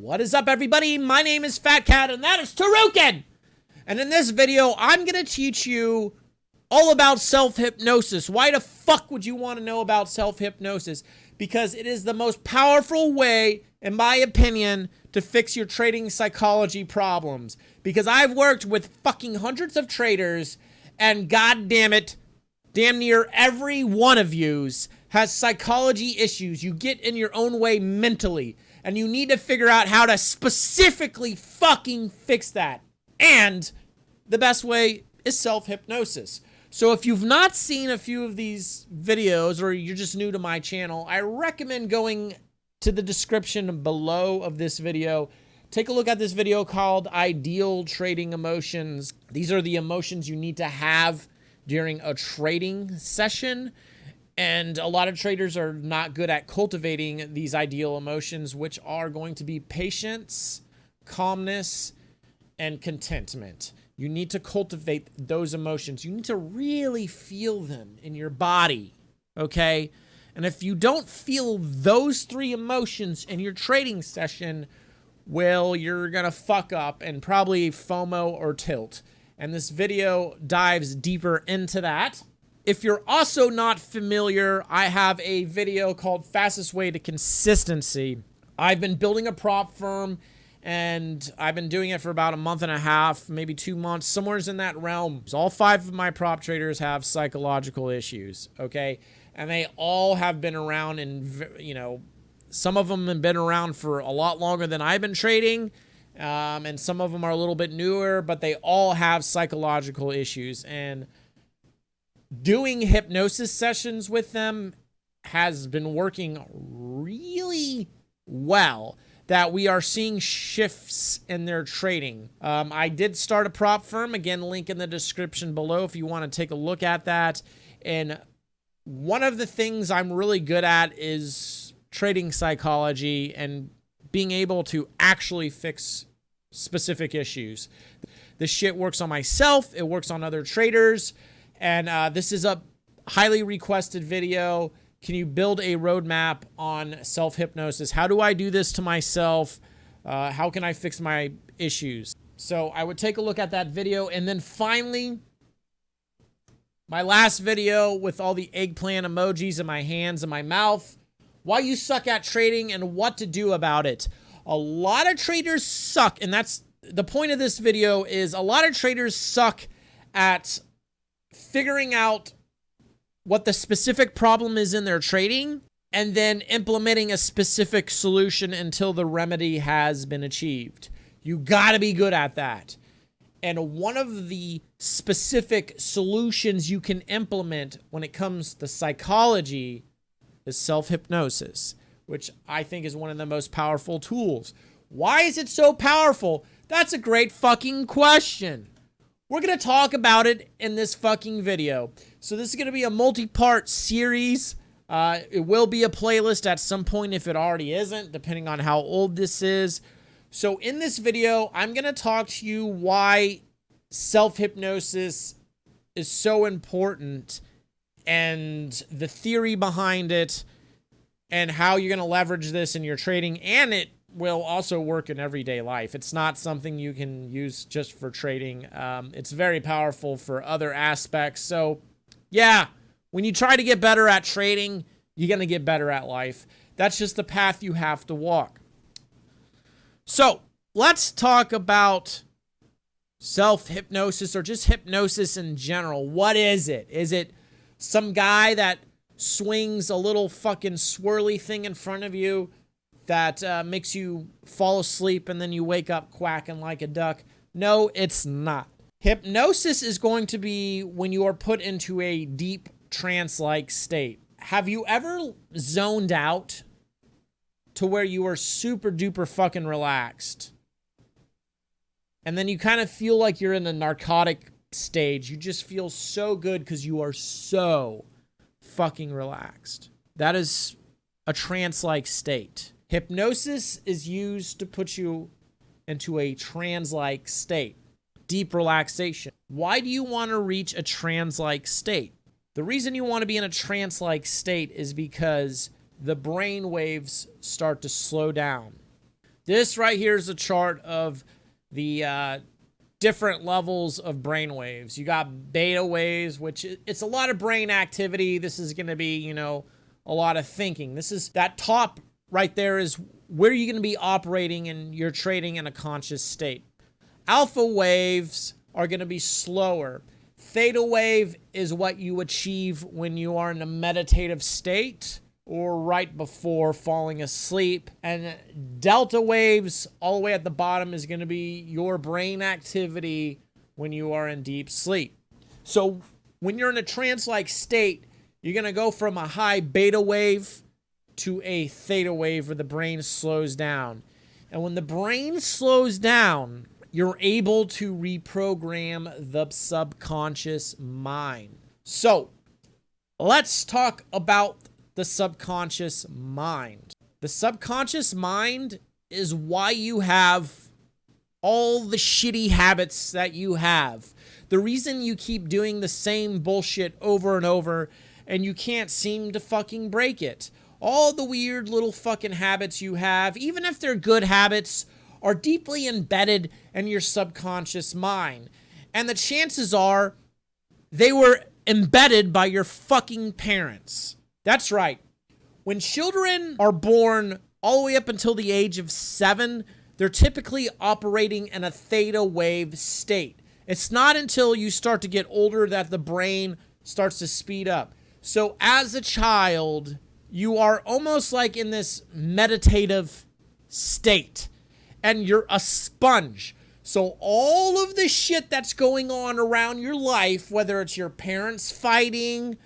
What is up, everybody? My name is Fat Cat, and that is Tarukin! And in this video, I'm gonna teach you all about self-hypnosis. Why the fuck would you want to know about self-hypnosis? Because it is the most powerful way, in my opinion, to fix your trading psychology problems. Because I've worked with fucking hundreds of traders, and god damn it, damn near every one of yous has psychology issues. You get in your own way mentally, and you need to figure out how to specifically fucking fix that. And the best way is self-hypnosis. So if you've not seen a few of these videos, or you're just new to my channel, I recommend going to the description below of this video. Take a look at this video called Ideal Trading Emotions. These are the emotions you need to have during a trading session. And a lot of traders are not good at cultivating these ideal emotions, which are going to be patience, calmness, and contentment. You need to cultivate those emotions. You need to really feel them in your body, okay? And if you don't feel those three emotions in your trading session, well, you're gonna fuck up and probably FOMO or tilt. And this video dives deeper into that. If you're also not familiar, I have a video called Fastest Way to Consistency. I've been building a prop firm, and I've been doing it for about a month and a half, maybe 2 months, somewhere in that realm. So all 5 of my prop traders have psychological issues, okay? And they all have been around, and some of them have been around for a lot longer than I've been trading, and some of them are a little bit newer, but they all have psychological issues. And doing hypnosis sessions with them has been working really well, that we are seeing shifts in their trading. I did start a prop firm, again, link in the description below if you want to take a look at that. And one of the things I'm really good at is trading psychology and being able to actually fix specific issues. This shit works on myself, it works on other traders, and this is a highly requested video. Can you build a roadmap on self-hypnosis? How do I do this to myself? How can I fix my issues? So I would take a look at that video. And then finally, my last video with all the eggplant emojis in my hands and my mouth. Why you suck at trading and what to do about it. A lot of traders suck, and that's the point of this video, is a lot of traders suck at figuring out what the specific problem is in their trading, and then implementing a specific solution until the remedy has been achieved. You gotta be good at that. And one of the specific solutions you can implement when it comes to psychology is self-hypnosis, which I think is one of the most powerful tools. Why is it so powerful? That's a great fucking question. We're going to talk about it in this fucking video. So this is going to be a multi-part series. It will be a playlist at some point if it already isn't, depending on how old this is. So in this video, I'm going to talk to you why self-hypnosis is so important, and the theory behind it, and how you're going to leverage this in your trading, and it will also work in everyday life. It's not something you can use just for trading. It's very powerful for other aspects. So yeah, when you try to get better at trading, you're going to get better at life. That's just the path you have to walk. So let's talk about self-hypnosis, or just hypnosis in general. What is it? Is it some guy that swings a little fucking swirly thing in front of you that makes you fall asleep and then you wake up quacking like a duck? No, it's not. Hypnosis is going to be when you are put into a deep trance-like state. Have you ever zoned out to where you are super duper fucking relaxed, and then you kind of feel like you're in a narcotic stage? You just feel so good because you are so fucking relaxed. That is a trance-like state. Hypnosis is used to put you into a trance-like state, deep relaxation. Why do you want to reach a trance-like state? The reason you want to be in a trance-like state is because the brain waves start to slow down. This right here is a chart of the different levels of brain waves. You got beta waves, which it's a lot of brain activity. This is going to be, you know, a lot of thinking. This is that top right there is where you're going to be operating and you're trading in a conscious state. Alpha waves are going to be slower. Theta wave is what you achieve when you are in a meditative state or right before falling asleep. And delta waves, all the way at the bottom, is going to be your brain activity when you are in deep sleep. So when you're in a trance-like state, you're going to go from a high beta wave to a theta wave where the brain slows down. And when the brain slows down, you're able to reprogram the subconscious mind. So let's talk about the subconscious mind. The subconscious mind is why you have all the shitty habits that you have. The reason you keep doing the same bullshit over and over and you can't seem to fucking break it. All the weird little fucking habits you have, even if they're good habits, are deeply embedded in your subconscious mind. And the chances are they were embedded by your fucking parents. That's right. When children are born all the way up until the age of 7, they're typically operating in a theta wave state. It's not until you start to get older that the brain starts to speed up. So as a child, you are almost like in this meditative state. And you're a sponge. So all of the shit that's going on around your life, whether it's your parents fighting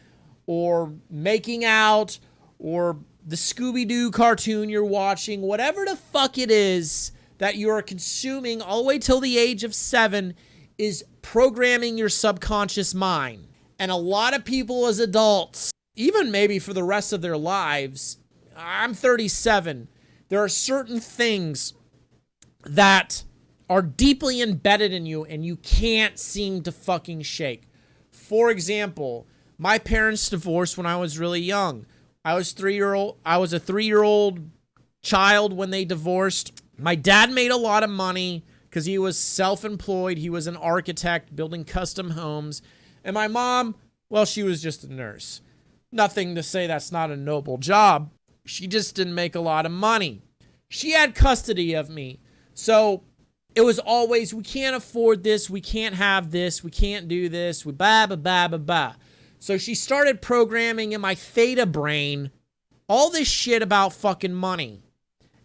or making out or the Scooby-Doo cartoon you're watching, whatever the fuck it is that you're consuming all the way till the age of 7 is programming your subconscious mind. And a lot of people as adults, even maybe for the rest of their lives, I'm 37, there are certain things that are deeply embedded in you and you can't seem to fucking shake. For example, my parents divorced when I was really young. I was a 3-year-old child when they divorced. My dad made a lot of money because he was self-employed. He was an architect building custom homes. And my mom, well, she was just a nurse. Nothing to say that's not a noble job. She just didn't make a lot of money. She had custody of me. So it was always, we can't afford this, we can't have this, we can't do this, we blah, blah, blah, blah, blah. So she started programming in my theta brain all this shit about fucking money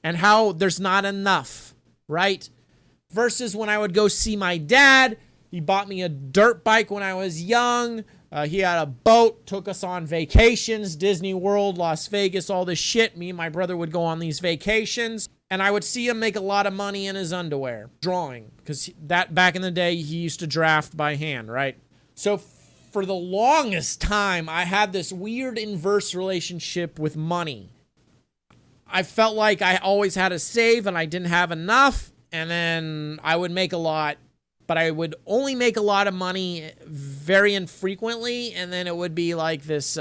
and how there's not enough, right? Versus when I would go see my dad, he bought me a dirt bike when I was young. He had a boat, took us on vacations, Disney World, Las Vegas, all this shit. Me and my brother would go on these vacations. And I would see him make a lot of money in his underwear, drawing, because that back in the day, he used to draft by hand, right? So for the longest time, I had this weird inverse relationship with money. I felt like I always had to save and I didn't have enough, and then I would make a lot, but I would only make a lot of money very infrequently, and then it would be like this,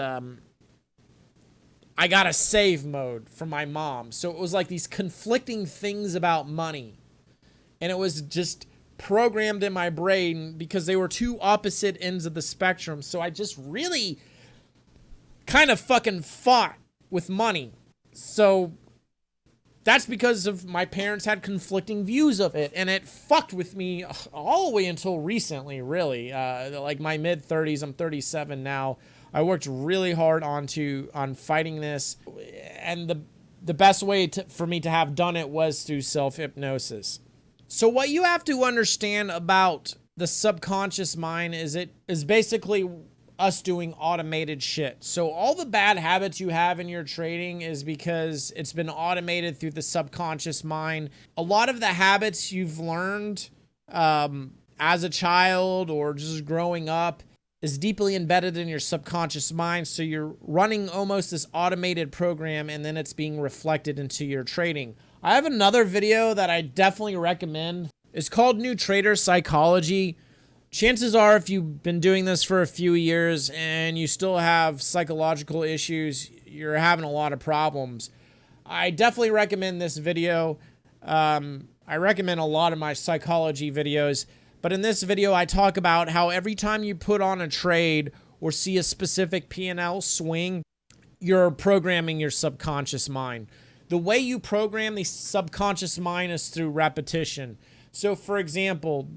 I got a save mode from my mom. So it was like these conflicting things about money. And it was just programmed in my brain because they were two opposite ends of the spectrum. So I just really kind of fucking fought with money. So that's because of my parents had conflicting views of it. And it fucked with me all the way until recently, really. Like my mid-30s, I'm 37 now. I worked really hard on fighting this, and the best way for me to have done it was through self-hypnosis. So what you have to understand about the subconscious mind is it is basically us doing automated shit. So all the bad habits you have in your trading is because it's been automated through the subconscious mind. A lot of the habits you've learned as a child or just growing up is deeply embedded in your subconscious mind. So you're running almost this automated program and then it's being reflected into your trading. I have another video that I definitely recommend. It's called New Trader Psychology. Chances are if you've been doing this for a few years and you still have psychological issues, you're having a lot of problems. I definitely recommend this video. I recommend a lot of my psychology videos, but in this video, I talk about how every time you put on a trade or see a specific P&L swing, you're programming your subconscious mind. The way you program the subconscious mind is through repetition. So, for example,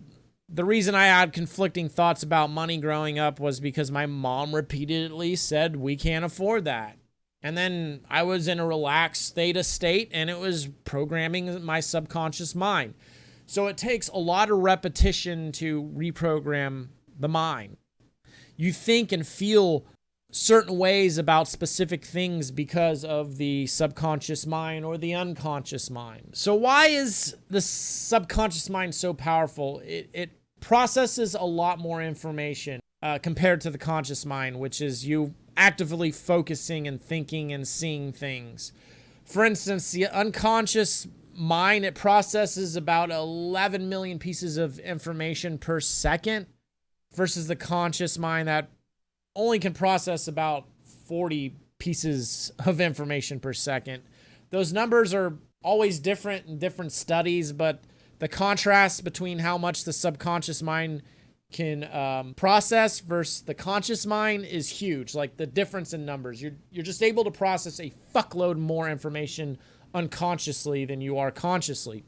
the reason I had conflicting thoughts about money growing up was because my mom repeatedly said, we can't afford that. And then I was in a relaxed theta state, and it was programming my subconscious mind. So it takes a lot of repetition to reprogram the mind. You think and feel certain ways about specific things because of the subconscious mind or the unconscious mind. So why is the subconscious mind so powerful? It processes a lot more information compared to the conscious mind, which is you actively focusing and thinking and seeing things. For instance, the unconscious mind, it processes about 11 million pieces of information per second versus the conscious mind that only can process about 40 pieces of information per second. Those numbers are always different in different studies, but the contrast between how much the subconscious mind can process versus the conscious mind is huge. Like the difference in numbers. You're just able to process a fuckload more information unconsciously than you are consciously.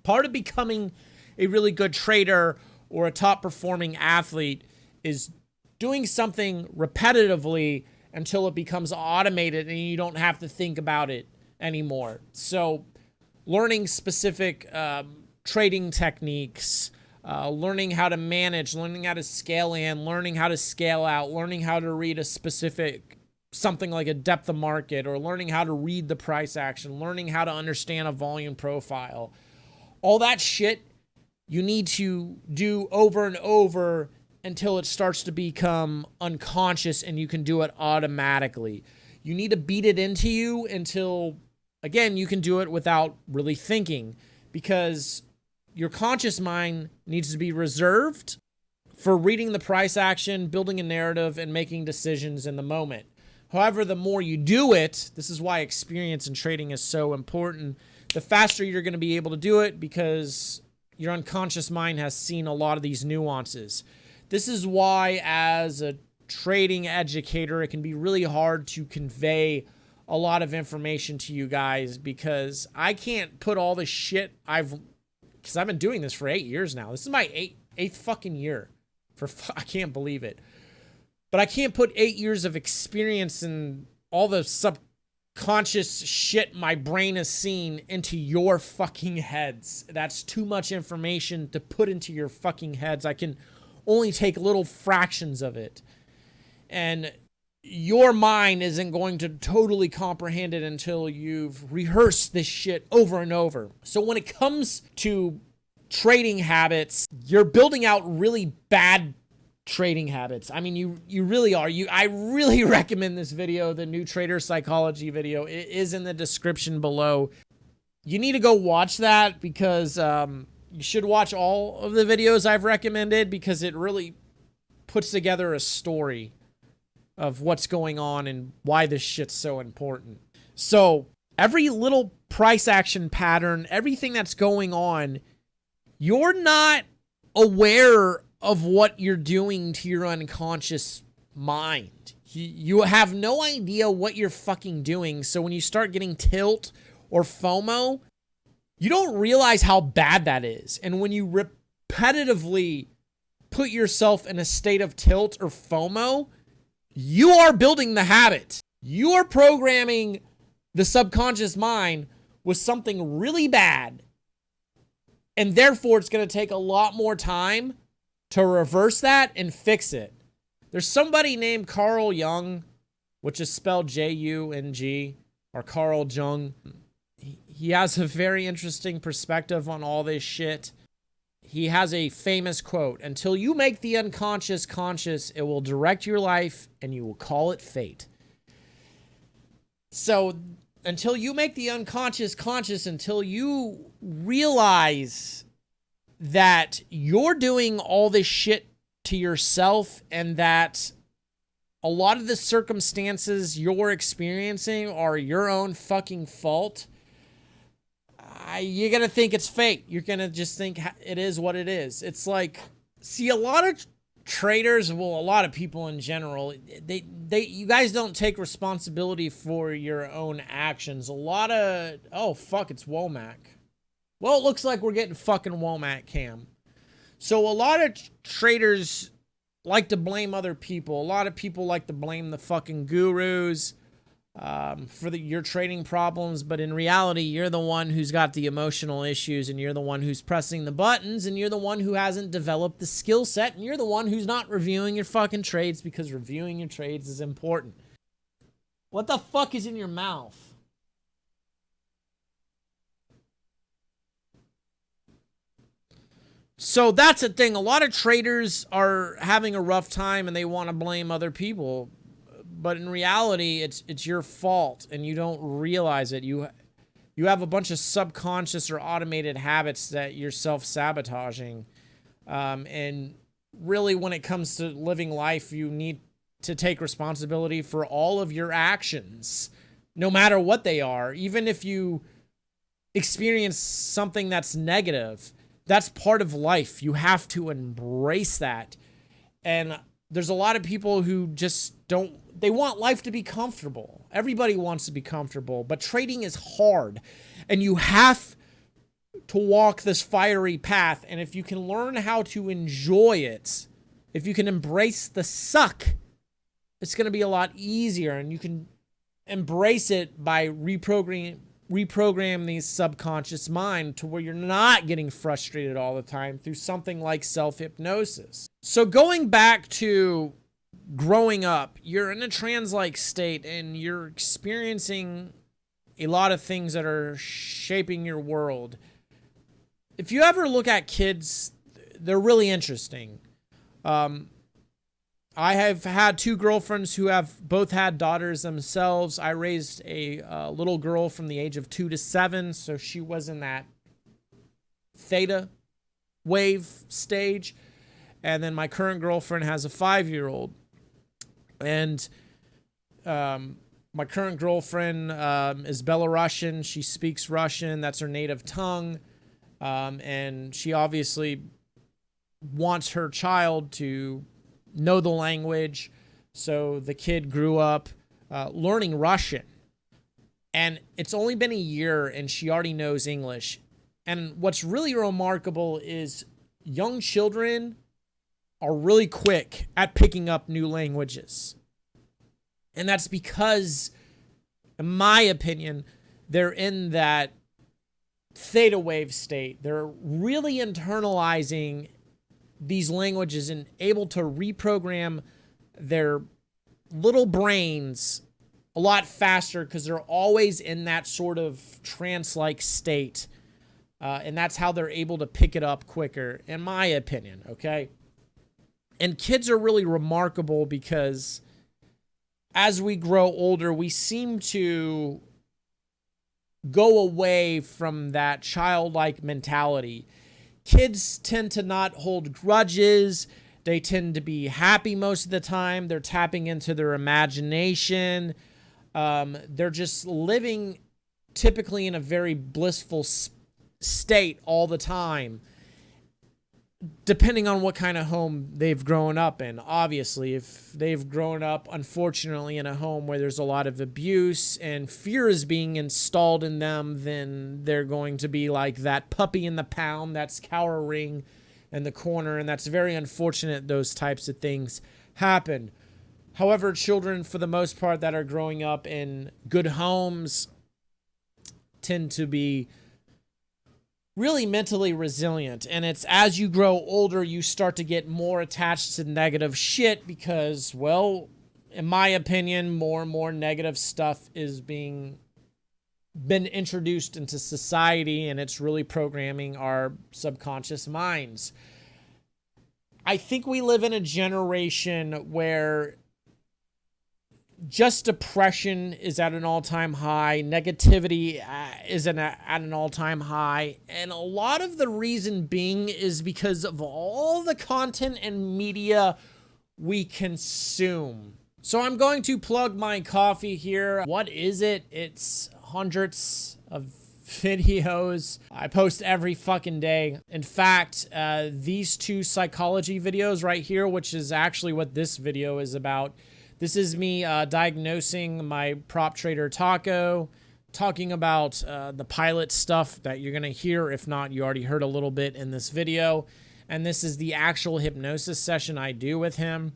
Part of becoming a really good trader or a top performing athlete is doing something repetitively until it becomes automated and you don't have to think about it anymore. So learning specific trading techniques, learning how to manage, learning how to scale in, learning how to scale out, learning how to read a specific something like a depth of market, or learning how to read the price action, learning how to understand a volume profile. All that shit you need to do over and over until it starts to become unconscious and you can do it automatically. You need to beat it into you until, again, you can do it without really thinking, because your conscious mind needs to be reserved for reading the price action, building a narrative, and making decisions in the moment. However, the more you do it, this is why experience in trading is so important, the faster you're going to be able to do it because your unconscious mind has seen a lot of these nuances. This is why, as a trading educator, it can be really hard to convey a lot of information to you guys, because I can't put all the shit because I've been doing this for 8 years now. This is my eighth fucking year. I can't believe it. But I can't put 8 years of experience and all the subconscious shit my brain has seen into your fucking heads. That's too much information to put into your fucking heads. I can only take little fractions of it. And your mind isn't going to totally comprehend it until you've rehearsed this shit over and over. So when it comes to trading habits, you're building out really bad trading habits. I mean, you really are. I really recommend this video, the new trader psychology video. It is in the description below. You need to go watch that, because you should watch all of the videos I've recommended, because it really puts together a story of what's going on and why this shit's so important. So every little price action pattern, everything that's going on, you're not aware of what you're doing to your unconscious mind. You have no idea what you're fucking doing. So when you start getting tilt or FOMO, you don't realize how bad that is. And when you repetitively put yourself in a state of tilt or FOMO, you are building the habit. You are programming the subconscious mind with something really bad. And therefore, it's going to take a lot more time to reverse that and fix it. There's somebody named Carl Jung, which is spelled J-U-N-G, or Carl Jung. He has a very interesting perspective on all this shit. He has a famous quote: "Until you make the unconscious conscious, it will direct your life and you will call it fate." So until you make the unconscious conscious, until you realize that you're doing all this shit to yourself and that a lot of the circumstances you're experiencing are your own fucking fault, you're going to think it's fate. You're going to just think it is what it is. It's like, see, a lot of traders, well, a lot of people in general, you guys don't take responsibility for your own actions. A lot of, oh, fuck, it's Womack. Well, it looks like we're getting fucking Womack cam. So a lot of traders like to blame other people. A lot of people like to blame the fucking gurus for your trading problems, but in reality, you're the one who's got the emotional issues, and you're the one who's pressing the buttons, and you're the one who hasn't developed the skill set, and you're the one who's not reviewing your fucking trades, because reviewing your trades is important. What the fuck is in your mouth? So that's the thing. A lot of traders are having a rough time and they want to blame other people. But in reality, it's your fault and you don't realize it. You have a bunch of subconscious or automated habits that you're self-sabotaging. And really, when it comes to living life, you need to take responsibility for all of your actions, no matter what they are. Even if you experience something that's negative, that's part of life. You have to embrace that. And there's a lot of people who just they want life to be comfortable. Everybody wants to be comfortable, but trading is hard. And you have to walk this fiery path. And if you can learn how to enjoy it, if you can embrace the suck, it's going to be a lot easier. And you can embrace it by reprogram the subconscious mind to where you're not getting frustrated all the time through something like self-hypnosis. So going back to growing up, you're in a trance-like state and you're experiencing a lot of things that are shaping your world. If you ever look at kids, they're really interesting. I have had two girlfriends who have both had daughters themselves. I raised a little girl from the age of 2 to 7, so she was in that theta wave stage. And then my current girlfriend has a 5-year-old. And my current girlfriend is Belarusian. She speaks Russian. That's her native tongue. And she obviously wants her child to know the language. So the kid grew up learning Russian. And it's only been a year and she already knows English. And what's really remarkable is young children are really quick at picking up new languages. And that's because, in my opinion, they're in that theta wave state. They're really internalizing these languages and able to reprogram their little brains a lot faster because they're always in that sort of trance-like state. And that's how they're able to pick it up quicker, in my opinion, okay? And kids are really remarkable because as we grow older, we seem to go away from that childlike mentality. Kids tend to not hold grudges. They tend to be happy most of the time. They're tapping into their imagination. They're just living typically in a very blissful state all the time, depending on what kind of home they've grown up in. Obviously, if they've grown up, unfortunately, in a home where there's a lot of abuse and fear is being installed in them, then they're going to be like that puppy in the pound that's cowering in the corner, and that's very unfortunate those types of things happen. However, children, for the most part, that are growing up in good homes tend to be really mentally resilient. And it's as you grow older, you start to get more attached to negative shit because, well, in my opinion, more and more negative stuff is been introduced into society, and it's really programming our subconscious minds. I think we live in a generation where just depression is at an all-time high. Negativity is at an all-time high. And a lot of the reason being is because of all the content and media we consume. So I'm going to plug my coffee here. What is it? It's hundreds of videos. I post every fucking day. In fact, these two psychology videos right here, which is actually what this video is about. This is me diagnosing my prop trader Taco, talking about the pilot stuff that you're going to hear. If not, you already heard a little bit in this video. And this is the actual hypnosis session I do with him.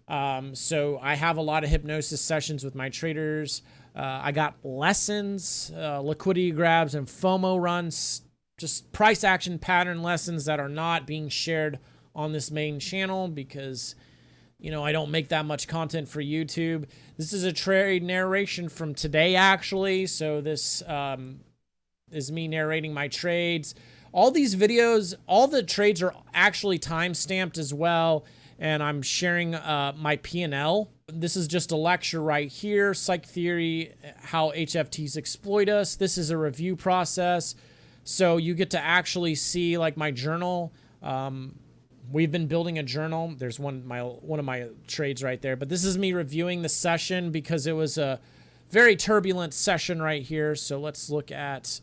So I have a lot of hypnosis sessions with my traders. I got lessons, liquidity grabs, and FOMO runs, just price action pattern lessons that are not being shared on this main channel because, you know, I don't make that much content for YouTube. This is a trade narration from today, actually. So this is me narrating my trades. All these videos, all the trades are actually time-stamped as well, and I'm sharing my P&L. This is just a lecture right here, Psych Theory, how HFTs exploit us. This is a review process, so you get to actually see like my journal. We've been building a journal. There's one of my trades right there, but this is me reviewing the session because it was a very turbulent session right here. So let's look at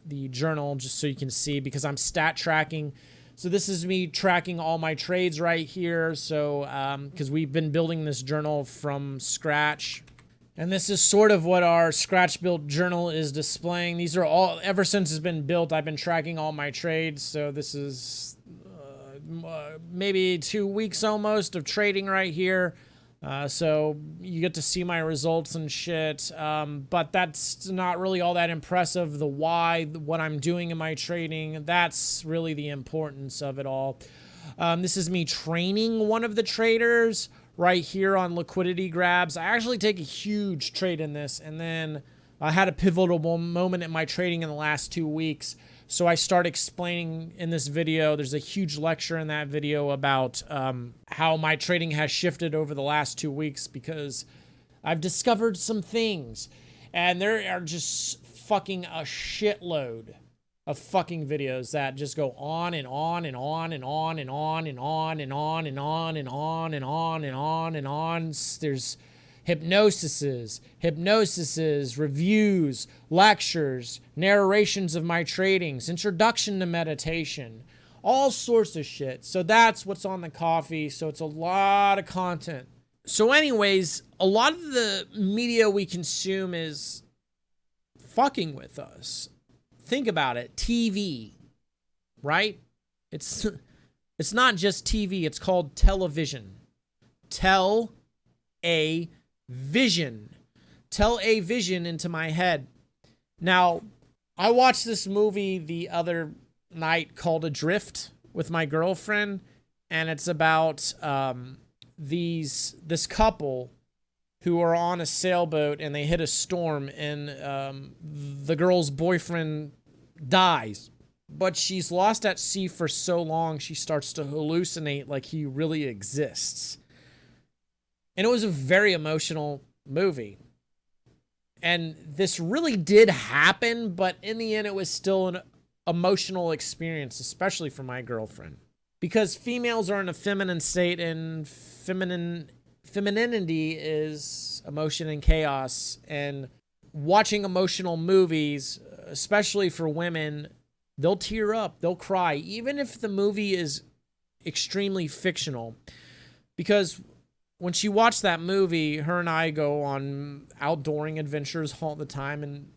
the journal just so you can see, because I'm stat tracking. So this is me tracking all my trades right here. So because we've been building this journal from scratch, and this is sort of what our scratch built journal is displaying. These are all, ever since it's been built, I've been tracking all my trades. So this is maybe 2 weeks almost of trading right here. So you get to see my results and shit, but that's not really all that impressive. The why, what I'm doing in my trading, that's really the importance of it all. This is me training one of the traders right here on liquidity grabs. I actually take a huge trade in this, and then I had a pivotal moment in my trading in the last 2 weeks. So I start explaining in this video, there's a huge lecture in that video about how my trading has shifted over the last 2 weeks because I've discovered some things. And there are just fucking a shitload of fucking videos that just go on and on and on and on and on and on and on and on and on and on and on and on. There's hypnosises, reviews, lectures, narrations of my tradings, introduction to meditation, all sorts of shit. So that's what's on the coffee. So it's a lot of content. So anyways, a lot of the media we consume is fucking with us. Think about it. TV, right? It's not just TV. It's called television. Tell a vision into my head. This I watched this movie the other night called Adrift with my girlfriend, and it's about this couple who are on a sailboat and they hit a storm, and the girl's boyfriend dies, but she's lost at sea for so long she starts to hallucinate like he really exists. And it was a very emotional movie. And this really did happen, but in the end, it was still an emotional experience, especially for my girlfriend. Because females are in a feminine state, and femininity is emotion and chaos. And watching emotional movies, especially for women, they'll tear up, they'll cry, even if the movie is extremely fictional. Because when she watched that movie, her and I go on outdooring adventures all the time, and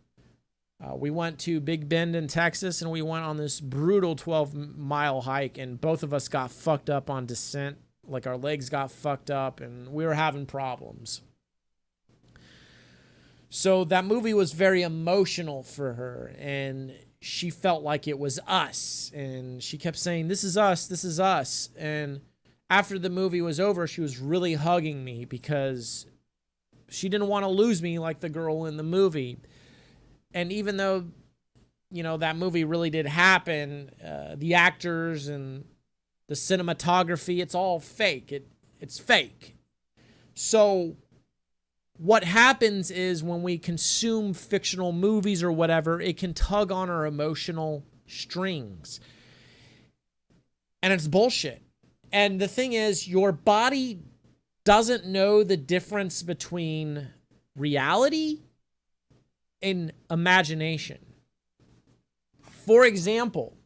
we went to Big Bend in Texas, and we went on this brutal 12-mile hike, and both of us got fucked up on descent. Like, our legs got fucked up, and we were having problems. So that movie was very emotional for her, and she felt like it was us, and she kept saying, "This is us, this is us," and after the movie was over, she was really hugging me because she didn't want to lose me like the girl in the movie. And even though, you know, that movie really did happen, the actors and the cinematography, it's all fake. It's fake. So what happens is when we consume fictional movies or whatever, it can tug on our emotional strings. And it's bullshit. And the thing is, your body doesn't know the difference between reality and imagination. For example,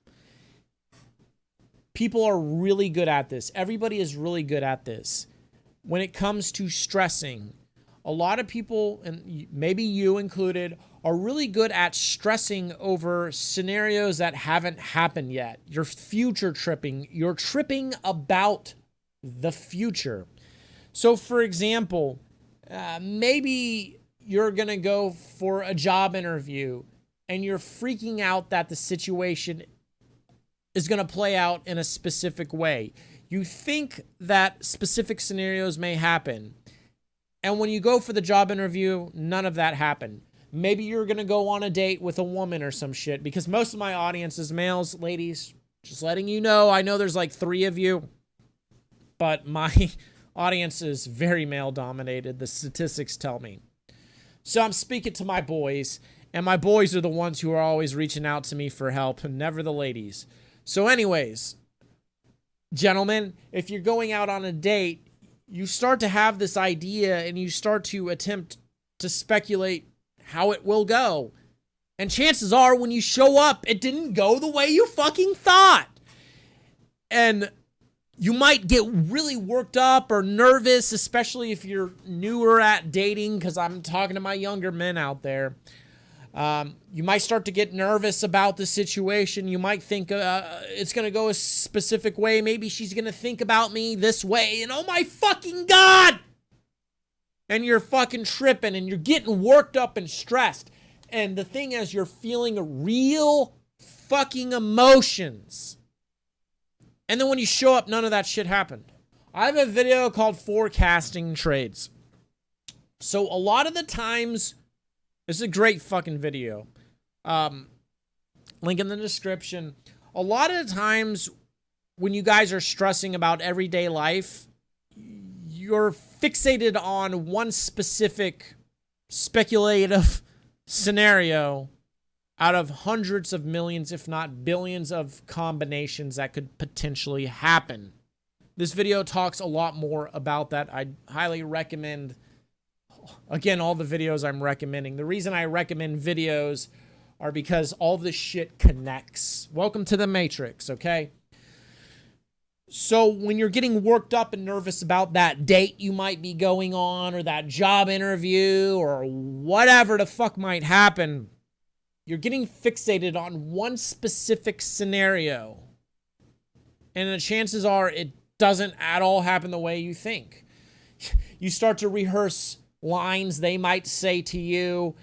people are really good at this. Everybody is really good at this. When it comes to stressing, a lot of people, and maybe you included, are really good at stressing over scenarios that haven't happened yet. You're future tripping. You're tripping about the future. So, for example, maybe you're going to go for a job interview and you're freaking out that the situation is going to play out in a specific way. You think that specific scenarios may happen. And when you go for the job interview, none of that happened. Maybe you're going to go on a date with a woman or some shit, because most of my audience is males. Ladies, just letting you know, I know there's like 3 of you, but my audience is very male dominated. The statistics tell me. So I'm speaking to my boys, and my boys are the ones who are always reaching out to me for help, and never the ladies. So anyways, gentlemen, if you're going out on a date, you start to have this idea and you start to attempt to speculate how it will go. And chances are when you show up, it didn't go the way you fucking thought. And you might get really worked up or nervous, especially if you're newer at dating, because I'm talking to my younger men out there. You might start to get nervous about the situation. You might think it's going to go a specific way. Maybe she's going to think about me this way. And oh my fucking God! And you're fucking tripping and you're getting worked up and stressed. And the thing is, you're feeling real fucking emotions. And then when you show up, none of that shit happened. I have a video called Forecasting Trades. So a lot of the times, this is a great fucking video. Link in the description. A lot of the times when you guys are stressing about everyday life, you're fixated on one specific speculative scenario out of hundreds of millions, if not billions of combinations that could potentially happen. This video talks a lot more about that. I highly recommend, again, all the videos I'm recommending. The reason I recommend videos are because all this shit connects. Welcome to the Matrix, okay? So when you're getting worked up and nervous about that date you might be going on, or that job interview, or whatever the fuck might happen, you're getting fixated on one specific scenario. And the chances are it doesn't at all happen the way you think. You start to rehearse lines they might say to you,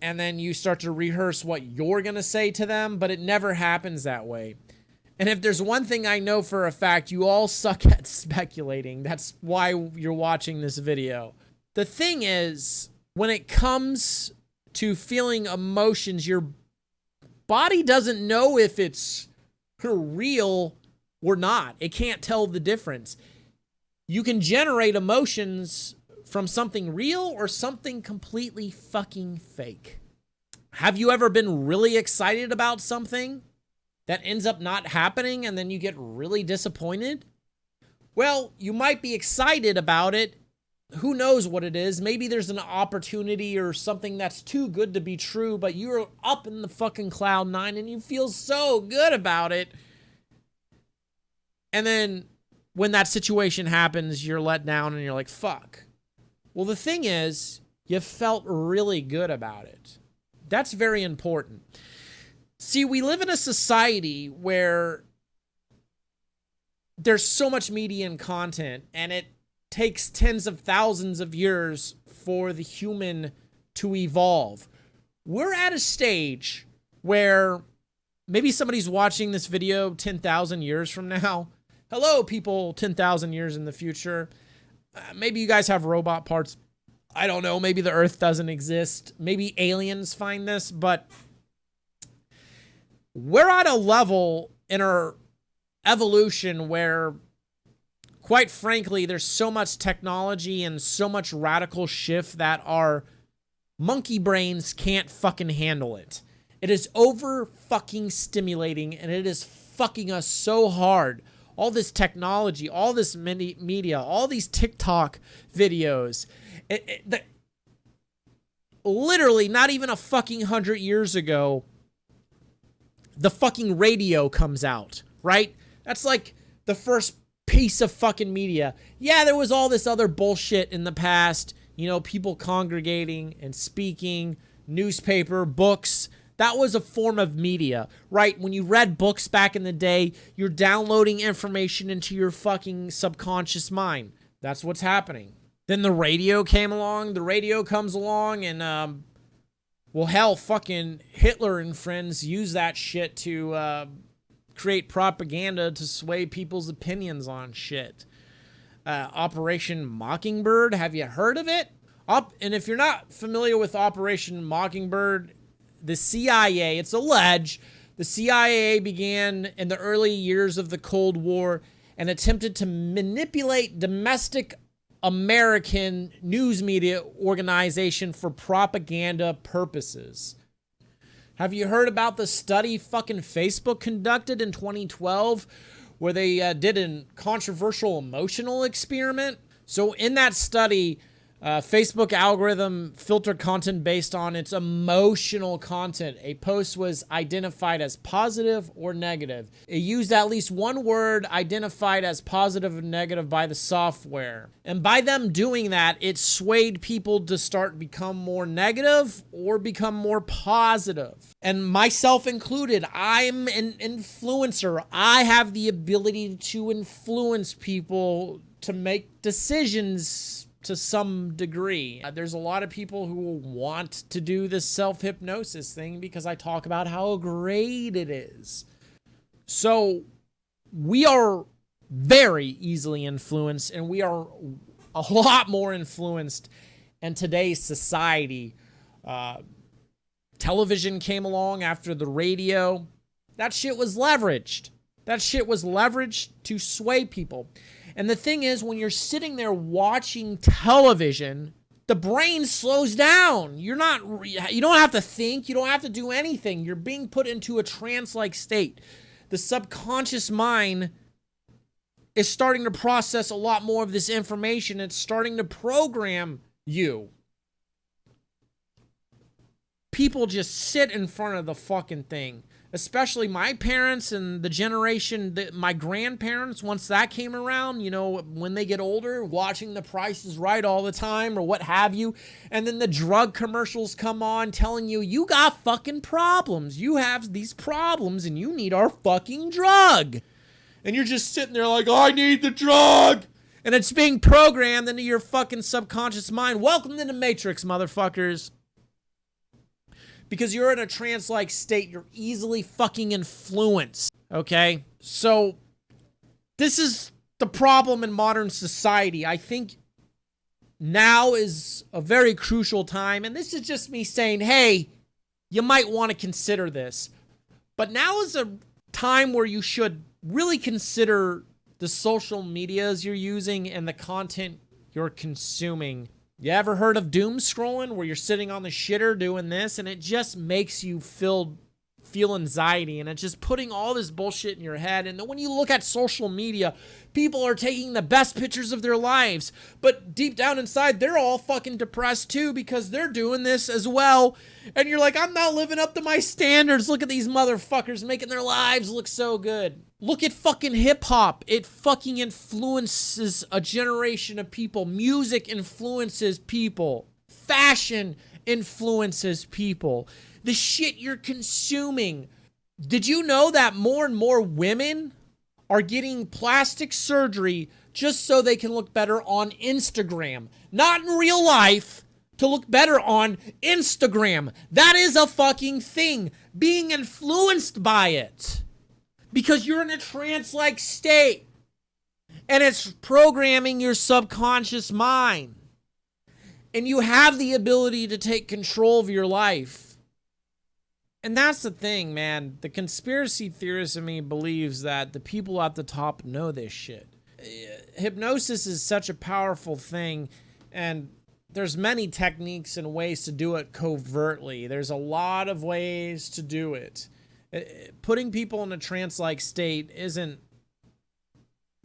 and then you start to rehearse what you're going to say to them, but it never happens that way. And if there's one thing I know for a fact, you all suck at speculating. That's why you're watching this video. The thing is, when it comes to feeling emotions, your body doesn't know if it's real or not. It can't tell the difference. You can generate emotions from something real or something completely fucking fake. Have you ever been really excited about something that ends up not happening and then you get really disappointed? Well, you might be excited about it. Who knows what it is? Maybe there's an opportunity or something that's too good to be true, but you're up in the fucking cloud 9 and you feel so good about it. And then when that situation happens, you're let down and you're like, fuck. Well, the thing is, you felt really good about it. That's very important. See, we live in a society where there's so much media and content, and it takes tens of thousands of years for the human to evolve. We're at a stage where maybe somebody's watching this video 10,000 years from now. Hello, people 10,000 years in the future. Maybe you guys have robot parts. I don't know. Maybe the Earth doesn't exist. Maybe aliens find this, but we're at a level in our evolution where, quite frankly, there's so much technology and so much radical shift that our monkey brains can't fucking handle it. It is over fucking stimulating, and it is fucking us so hard. All this technology, all this media, all these TikTok videos. Literally, not even a fucking 100 years ago, the fucking radio comes out, right? That's like the first piece of fucking media. Yeah, there was all this other bullshit in the past, you know, people congregating and speaking, newspaper, books. That was a form of media, right? When you read books back in the day, you're downloading information into your fucking subconscious mind. That's what's happening. Then the radio came along. The radio comes along and, well, hell, fucking Hitler and friends use that shit to create propaganda to sway people's opinions on shit. Operation Mockingbird, have you heard of it? And if you're not familiar with Operation Mockingbird, the CIA, it's alleged, the CIA began in the early years of the Cold War and attempted to manipulate domestic American news media organization for propaganda purposes. Have you heard about the study fucking Facebook conducted in 2012 where they did a controversial emotional experiment? So in that study, Facebook algorithm filtered content based on its emotional content. A post was identified as positive or negative. It used at least one word identified as positive or negative by the software. And by them doing that, it swayed people to start become more negative or become more positive. And myself included, I'm an influencer. I have the ability to influence people to make decisions to some degree. There's a lot of people who will want to do this self-hypnosis thing because I talk about how great it is. So we are very easily influenced, and we are a lot more influenced in today's society. Television came along after the radio. That shit was leveraged. That shit was leveraged to sway people. And the thing is, when you're sitting there watching television, the brain slows down. You don't have to think. You don't have to do anything. You're being put into a trance-like state. The subconscious mind is starting to process a lot more of this information. It's starting to program you. People just sit in front of the fucking thing. Especially my parents and the generation that my grandparents, once that came around, you know, when they get older, watching The Price is Right all the time or what have you. And then the drug commercials come on telling you, you got fucking problems. You have these problems and you need our fucking drug. And you're just sitting there like, I need the drug. And it's being programmed into your fucking subconscious mind. Welcome to the Matrix, motherfuckers. Because you're in a trance-like state, you're easily fucking influenced, okay? So, this is the problem in modern society. I think now is a very crucial time, and this is just me saying, hey, you might want to consider this. But now is a time where you should really consider the social medias you're using and the content you're consuming. You ever heard of doom scrolling where you're sitting on the shitter doing this and it just makes you feel anxiety and it's just putting all this bullshit in your head? And then when you look at social media, people are taking the best pictures of their lives, but deep down inside, they're all fucking depressed too because they're doing this as well. And you're like, I'm not living up to my standards. Look at these motherfuckers making their lives look so good. Look at fucking hip hop. It fucking influences a generation of people. Music influences people. Fashion influences people. The shit you're consuming. Did you know that more and more women are getting plastic surgery just so they can look better on Instagram? Not in real life, to look better on Instagram. That is a fucking thing. Being influenced by it. Because you're in a trance-like state. And it's programming your subconscious mind. And you have the ability to take control of your life. And that's the thing, man. The conspiracy theorist in me believes that the people at the top know this shit. Hypnosis is such a powerful thing, and there's many techniques and ways to do it covertly. There's a lot of ways to do it. Putting people in a trance-like state isn't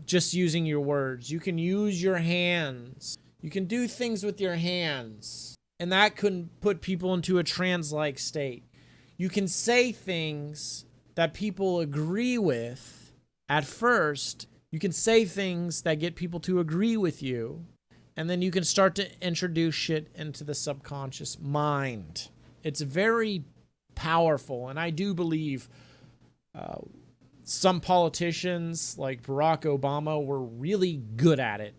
just using your words. You can use your hands. You can do things with your hands, and that can put people into a trance-like state. You can say things that people agree with at first. You can say things that get people to agree with you, and then you can start to introduce shit into the subconscious mind. It's very powerful, and I do believe some politicians like Barack Obama were really good at it.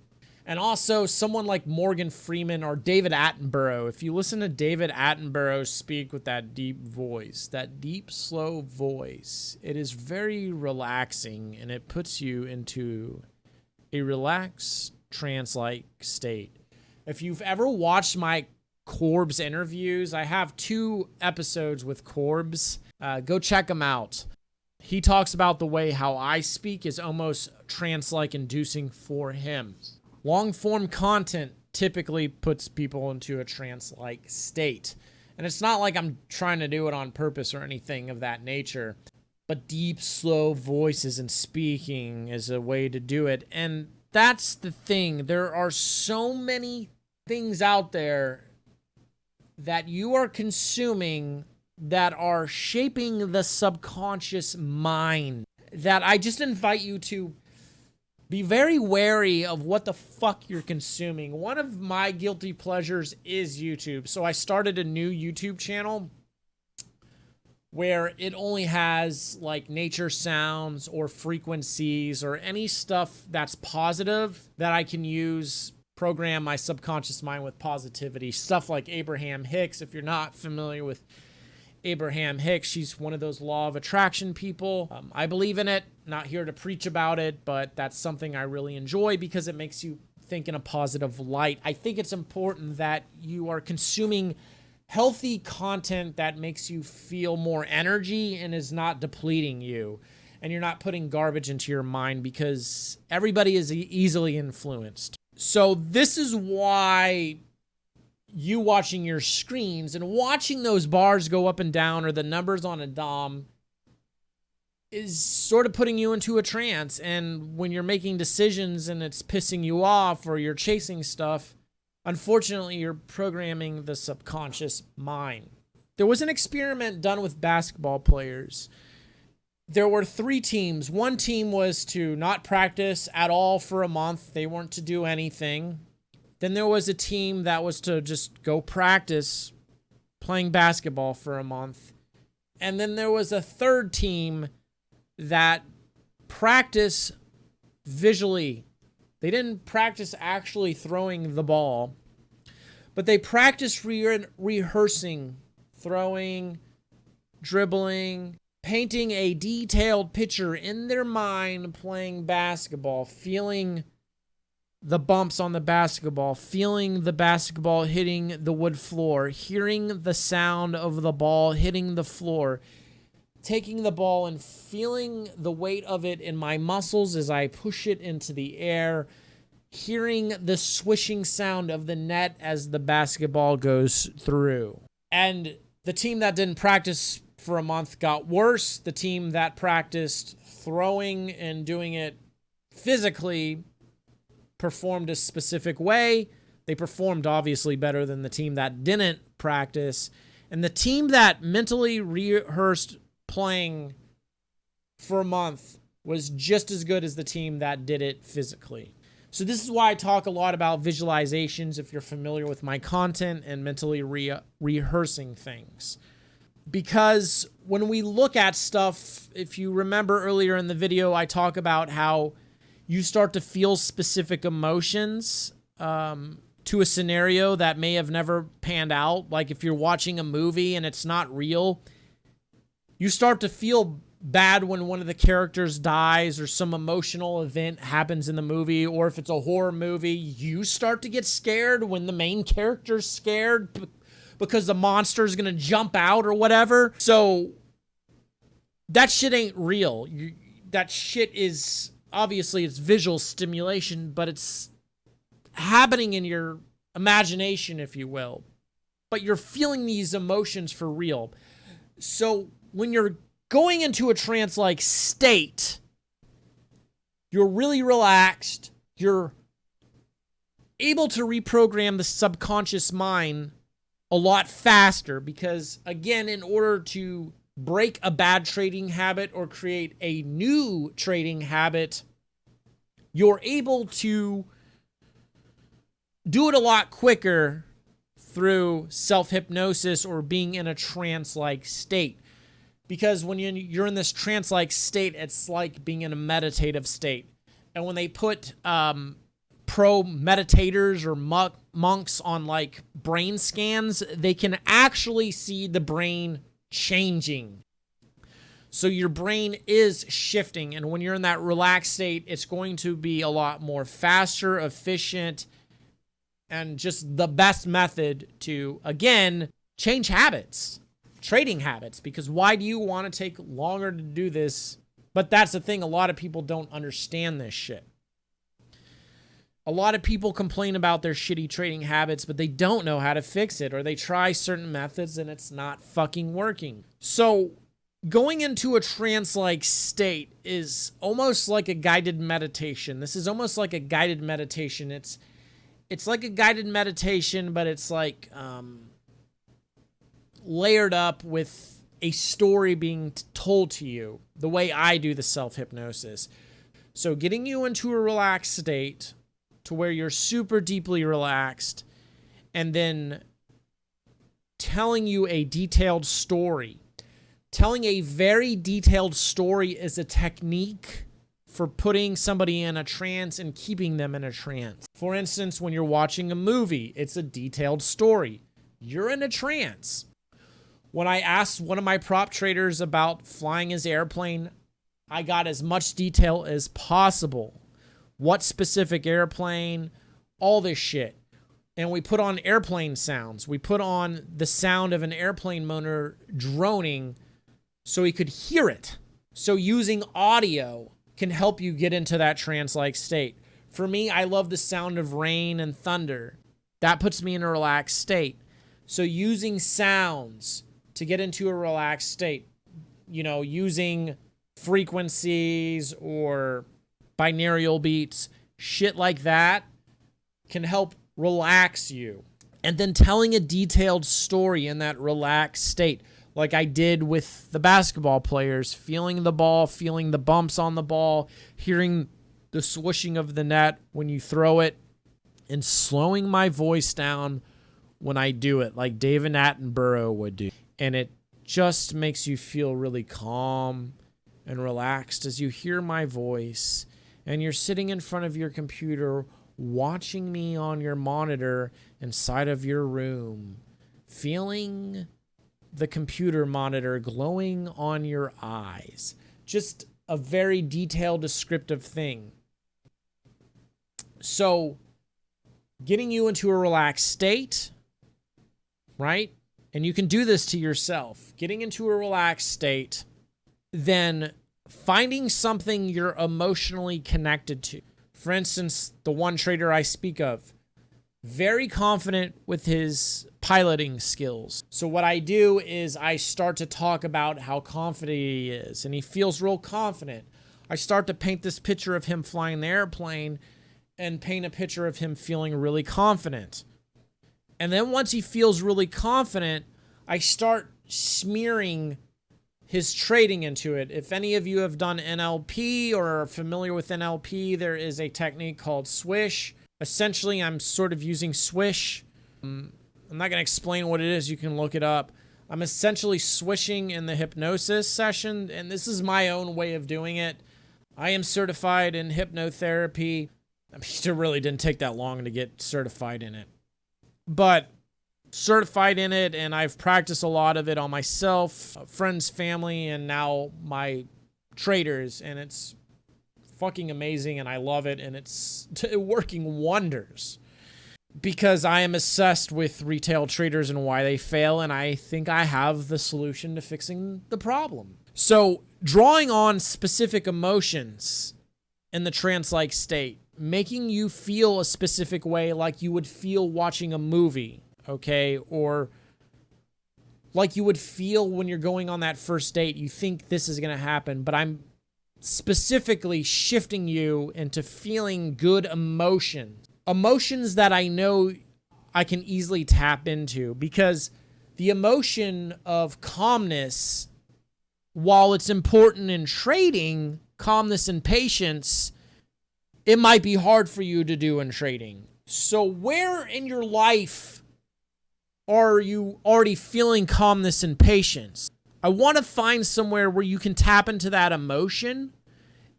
And also someone like Morgan Freeman or David Attenborough. If you listen to David Attenborough speak with that deep voice, that deep, slow voice, it is very relaxing, and it puts you into a relaxed, trance-like state. If you've ever watched my Corbs interviews, I have 2 episodes with Corbs. Go check them out. He talks about the way how I speak is almost trance-like inducing for him. Long-form content typically puts people into a trance-like state. And it's not like I'm trying to do it on purpose or anything of that nature. But deep, slow voices and speaking is a way to do it. And that's the thing. There are so many things out there that you are consuming that are shaping the subconscious mind, that I just invite you to be very wary of what the fuck you're consuming. One of my guilty pleasures is YouTube. So I started a new YouTube channel where it only has like nature sounds or frequencies or any stuff that's positive that I can use, program my subconscious mind with positivity. Stuff like Abraham Hicks. If you're not familiar with Abraham Hicks, she's one of those law of attraction people. I believe in it, not here to preach about it, but that's something I really enjoy because it makes you think in a positive light. I think it's important that you are consuming healthy content that makes you feel more energy and is not depleting you, and you're not putting garbage into your mind, because everybody is easily influenced. So this is why you watching your screens and watching those bars go up and down or the numbers on a DOM is sort of putting you into a trance. And when you're making decisions and it's pissing you off or you're chasing stuff, unfortunately, you're programming the subconscious mind. There was an experiment done with basketball players. There were 3 teams. One team was to not practice at all for a month. They weren't to do anything. Then there was a team that was to just go practice playing basketball for a month. And then there was a third team that practiced visually. They didn't practice actually throwing the ball, but they practiced rehearsing, throwing, dribbling, painting a detailed picture in their mind, playing basketball, feeling the bumps on the basketball, feeling the basketball hitting the wood floor, hearing the sound of the ball hitting the floor, taking the ball and feeling the weight of it in my muscles as I push it into the air, hearing the swishing sound of the net as the basketball goes through. And the team that didn't practice for a month got worse. The team that practiced throwing and doing it physically performed a specific way. They performed obviously better than the team that didn't practice. And the team that mentally rehearsed playing for a month was just as good as the team that did it physically. So this is why I talk a lot about visualizations, if you're familiar with my content, and mentally rehearsing things. Because when we look at stuff, if you remember earlier in the video, I talk about how you start to feel specific emotions to a scenario that may have never panned out. Like if you're watching a movie and it's not real, you start to feel bad when one of the characters dies or some emotional event happens in the movie. Or if it's a horror movie, you start to get scared when the main character's scared because the monster is going to jump out or whatever. So that shit ain't real. That shit is... Obviously, it's visual stimulation, but it's happening in your imagination, if you will. But you're feeling these emotions for real. So when you're going into a trance-like state, you're really relaxed. You're able to reprogram the subconscious mind a lot faster because, again, in order to break a bad trading habit or create a new trading habit, you're able to do it a lot quicker through self-hypnosis or being in a trance-like state. Because when you're in this trance-like state, it's like being in a meditative state. And when they put pro meditators or monks on like brain scans, they can actually see the brain changing. So your brain is shifting. And when you're in that relaxed state, it's going to be a lot more faster, efficient, and just the best method to, again, change habits, trading habits. Because why do you want to take longer to do this? But that's the thing. A lot of people don't understand this shit. A lot of people complain about their shitty trading habits, but they don't know how to fix it, or they try certain methods and it's not fucking working. So going into a trance-like state is almost like a guided meditation. This is almost like a guided meditation. It's like a guided meditation, but it's like layered up with a story being told to you, the way I do the self-hypnosis. So getting you into a relaxed state to where you're super deeply relaxed, and then telling you a detailed story. Telling a very detailed story is a technique for putting somebody in a trance and keeping them in a trance. For instance, when you're watching a movie, it's a detailed story. You're in a trance. When I asked one of my prop traders about flying his airplane, I got as much detail as possible. What specific airplane, all this shit. And we put on airplane sounds. We put on the sound of an airplane motor droning so he could hear it. So using audio can help you get into that trance-like state. For me, I love the sound of rain and thunder. That puts me in a relaxed state. So using sounds to get into a relaxed state, you know, using frequencies or binaural beats, shit like that can help relax you. And then telling a detailed story in that relaxed state, like I did with the basketball players, feeling the ball, feeling the bumps on the ball, hearing the swooshing of the net when you throw it, and slowing my voice down when I do it, like David Attenborough would do. And it just makes you feel really calm and relaxed as you hear my voice. And you're sitting in front of your computer watching me on your monitor inside of your room, feeling the computer monitor glowing on your eyes. Just a very detailed, descriptive thing. So, getting you into a relaxed state, right? And you can do this to yourself. Getting into a relaxed state, then finding something you're emotionally connected to. For instance, the one trader I speak of, very confident with his piloting skills. So what I do is I start to talk about how confident he is, and he feels real confident. I start to paint this picture of him flying the airplane and paint a picture of him feeling really confident. And then once he feels really confident, I start smearing his trading into it. If any of you have done NLP or are familiar with NLP, there is a technique called swish. Essentially, I'm sort of using swish. I'm not going to explain what it is. You can look it up. I'm essentially swishing in the hypnosis session, and this is my own way of doing it. I am certified in hypnotherapy. I mean, it really didn't take that long to get certified in it. But certified in it, and I've practiced a lot of it on myself, friends, family, and now my traders, and it's fucking amazing, and I love it, and it's working wonders because I am obsessed with retail traders and why they fail, and I think I have the solution to fixing the problem. So drawing on specific emotions in the trance-like state, making you feel a specific way like you would feel watching a movie, okay? Or like you would feel when you're going on that first date. You think this is going to happen, but I'm specifically shifting you into feeling good emotions. Emotions that I know I can easily tap into, because the emotion of calmness while it's important in trading, calmness and patience, it might be hard for you to do in trading. So where in your life are you already feeling calmness and patience? I want to find somewhere where you can tap into that emotion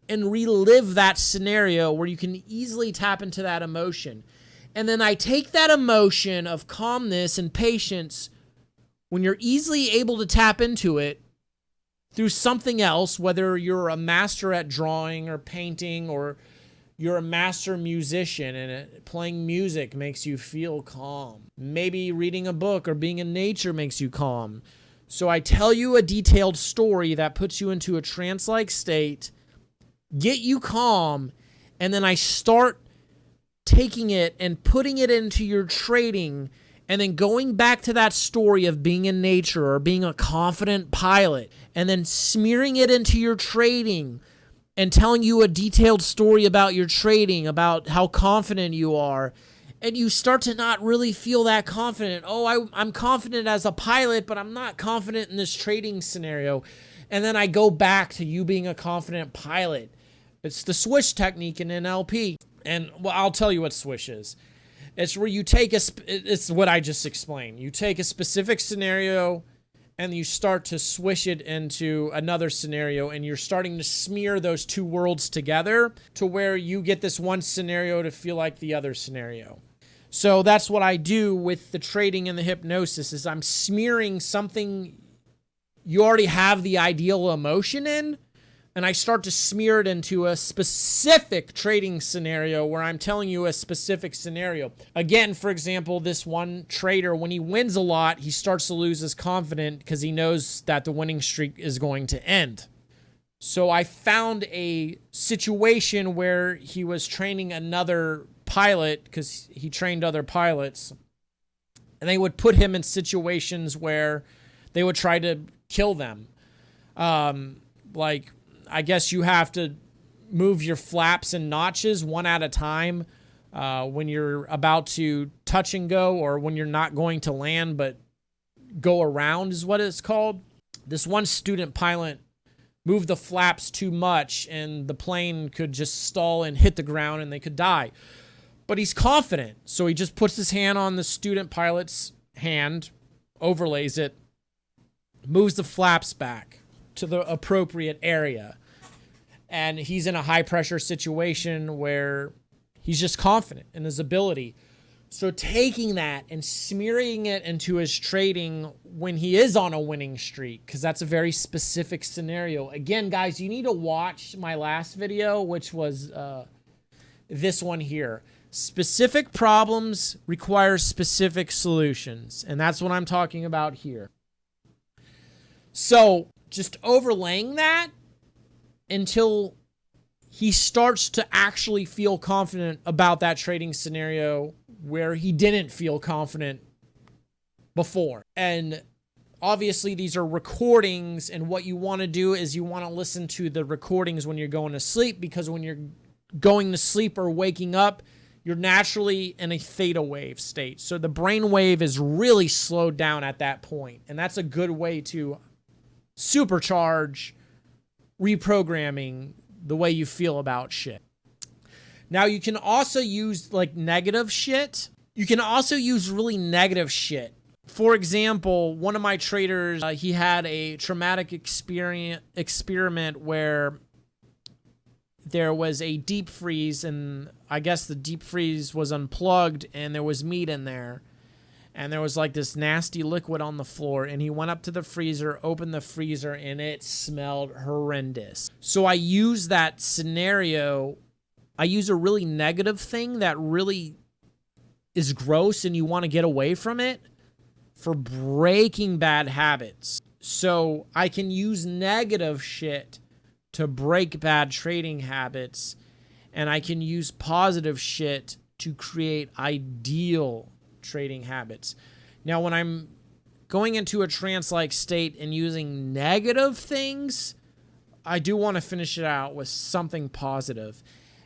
and relive that scenario where you can easily tap into that emotion. And then I take that emotion of calmness and patience when you're easily able to tap into it through something else, whether you're a master at drawing or painting, or you're a master musician and playing music makes you feel calm. Maybe reading a book or being in nature makes you calm. So I tell you a detailed story that puts you into a trance-like state, get you calm, and then I start taking it and putting it into your trading, and then going back to that story of being in nature or being a confident pilot, and then smearing it into your trading and telling you a detailed story about your trading, about how confident you are. And you start to not really feel that confident. Oh, I'm confident as a pilot, but I'm not confident in this trading scenario. And then I go back to you being a confident pilot. It's the swish technique in NLP. And well, I'll tell you what swish is. It's where you take it's what I just explained. You take a specific scenario and you start to swish it into another scenario, and you're starting to smear those two worlds together to where you get this one scenario to feel like the other scenario. So that's what I do with the trading and the hypnosis, is I'm smearing something you already have the ideal emotion in, and I start to smear it into a specific trading scenario where I'm telling you a specific scenario. Again, for example, this one trader, when he wins a lot, he starts to lose his confidence because he knows that the winning streak is going to end. So I found a situation where he was training another pilot, because he trained other pilots, and they would put him in situations where they would try to kill them. Like, I guess you have to move your flaps and notches one at a time when you're about to touch and go, or when you're not going to land but go around is what it's called. This one student pilot moved the flaps too much and the plane could just stall and hit the ground and they could die. But he's confident, so he just puts his hand on the student pilot's hand, overlays it, moves the flaps back to the appropriate area. And he's in a high pressure situation where he's just confident in his ability. So taking that and smearing it into his trading when he is on a winning streak, because that's a very specific scenario. Again, guys, you need to watch my last video, which was this one here. Specific problems require specific solutions. And that's what I'm talking about here. So just overlaying that until he starts to actually feel confident about that trading scenario where he didn't feel confident before. And obviously these are recordings, and what you want to do is you want to listen to the recordings when you're going to sleep, because when you're going to sleep or waking up, you're naturally in a theta wave state. So the brain wave is really slowed down at that point. And that's a good way to supercharge reprogramming the way you feel about shit. Now, you can also use like negative shit. You can also use really negative shit. For example, one of my traders, he had a traumatic experiment where there was a deep freeze, and I guess the deep freeze was unplugged and there was meat in there. And there was like this nasty liquid on the floor, and he went up to the freezer, opened the freezer, and it smelled horrendous. So I use that scenario. I use a really negative thing that really is gross and you want to get away from it for breaking bad habits. So I can use negative shit to break bad trading habits, and I can use positive shit to create ideal trading habits. Now, when I'm going into a trance-like state and using negative things, I do want to finish it out with something positive.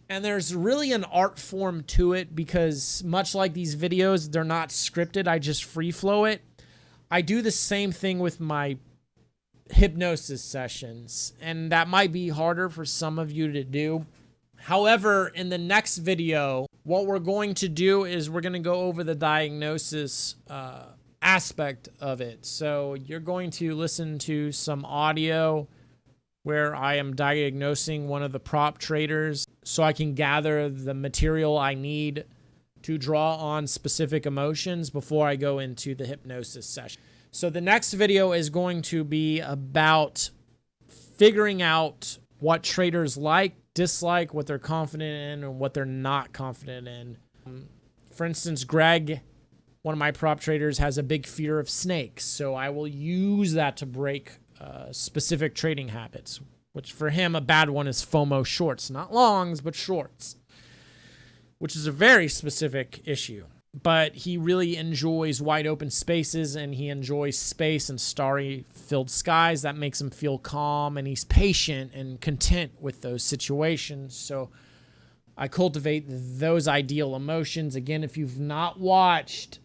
And there's really an art form to it, because much like these videos, they're not scripted. I just free flow it. I do the same thing with my hypnosis sessions, and that might be harder for some of you to do. However, in the next video, what we're going to do is we're going to go over the diagnosis aspect of it. So you're going to listen to some audio where I am diagnosing one of the prop traders so I can gather the material I need to draw on specific emotions before I go into the hypnosis session. So the next video is going to be about figuring out what traders like, dislike, what they're confident in, and what they're not confident in. For instance, Greg, one of my prop traders, has a big fear of snakes, so I will use that to break specific trading habits, which for him, a bad one is FOMO shorts. Not longs, but shorts, which is a very specific issue. But he really enjoys wide open spaces, and he enjoys space and starry-filled skies. That makes him feel calm, and he's patient and content with those situations. So I cultivate those ideal emotions. Again, if you've not watched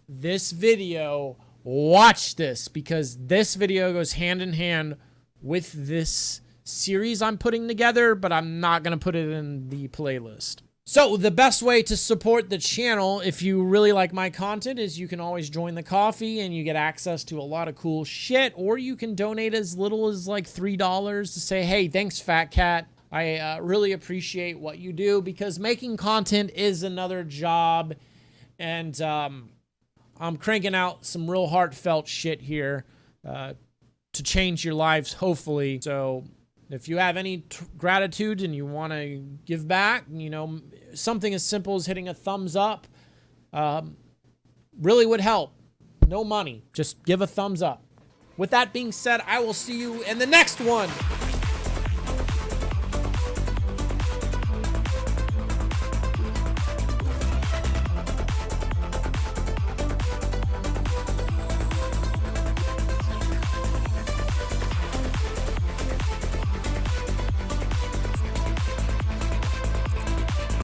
this video, watch this, because this video goes hand in hand with this series I'm putting together, but I'm not going to put it in the playlist. So the best way to support the channel, if you really like my content, is you can always join the coffee and you get access to a lot of cool shit, or you can donate as little as like $3 to say, hey, thanks, Fat Cat. I really appreciate what you do, because making content is another job, and I'm cranking out some real heartfelt shit here to change your lives, hopefully. So if you have any gratitude and you want to give back, you know, something as simple as hitting a thumbs up really would help. No money, just give a thumbs up. With that being said, I will see you in the next one.